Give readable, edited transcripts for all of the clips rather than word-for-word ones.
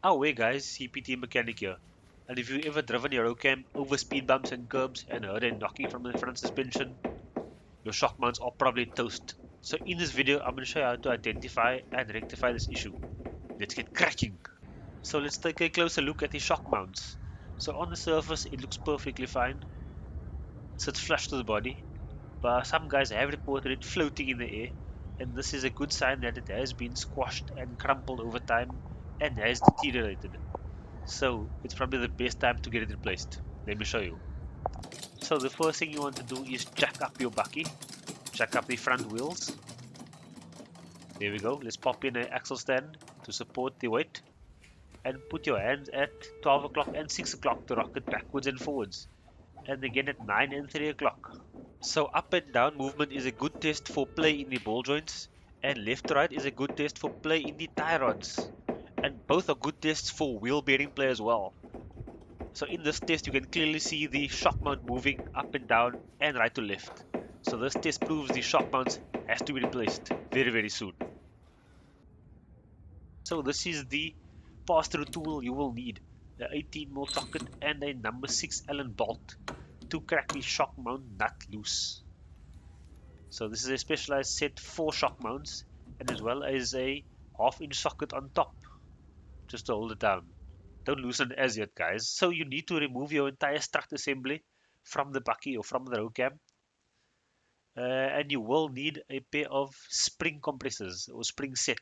Away guys, CPT Mechanic here. And if you've ever driven your Rocam over speed bumps and curbs and heard a knocking from the front suspension, your shock mounts are probably toast. So in this video, I'm going to show you how to identify and rectify this issue. Let's get cracking. So let's take a closer look at the shock mounts. So on the surface, it looks perfectly fine. It sits flush to the body, but some guys have reported it floating in the air, and this is a good sign that it has been squashed and crumpled over time and has deteriorated. So it's probably the best time to get it replaced. Let me show you. So the first thing you want to do is jack up your bucky, jack up the front wheels. There we go. Let's pop in an axle stand to support the weight and put your hands at 12 o'clock and 6 o'clock to rock it backwards and forwards, and again at 9 and 3 o'clock. So up and down movement is a good test for play in the ball joints, and left to right is a good test for play in the tie rods, and both are good tests for wheel bearing play as well. So in this test you can clearly see the shock mount moving up and down and right to left. So this test proves the shock mount has to be replaced very soon. So this is the pass-through tool you will need. The 18mm socket and a number 6 Allen bolt to crack the shock mount nut loose. So this is a specialized set for shock mounts, and as well as a half-inch socket on top just to hold it down. Don't loosen it as yet guys. So you need to remove your entire strut assembly from the bucky or from the Rocam, and you will need a pair of spring compressors or spring set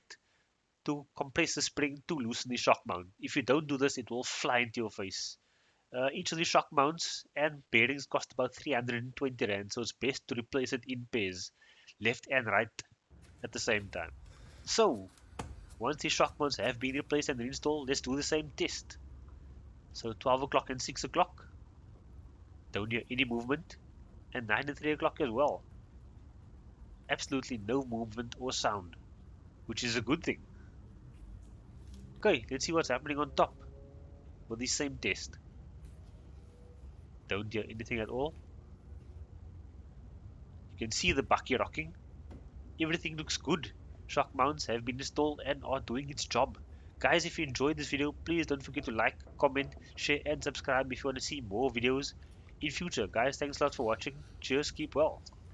to compress the spring to loosen the shock mount. If you don't do this, it will fly into your face. Each of the shock mounts and bearings cost about 320 rand, so it's best to replace it in pairs, left and right at the same time. So once the shock mounts have been replaced and reinstalled, let's do the same test. So 12 o'clock and 6 o'clock, don't hear any movement, and 9 and 3 o'clock as well. Absolutely no movement or sound, which is a good thing. Okay, let's see what's happening on top with the same test. Don't hear anything at all. You can see the bucky rocking. Everything looks good. Shock mounts have been installed and are doing its job. Guys, if you enjoyed this video, please don't forget to like, comment, share and subscribe if you want to see more videos in future. Guys, thanks a lot for watching. Cheers, keep well.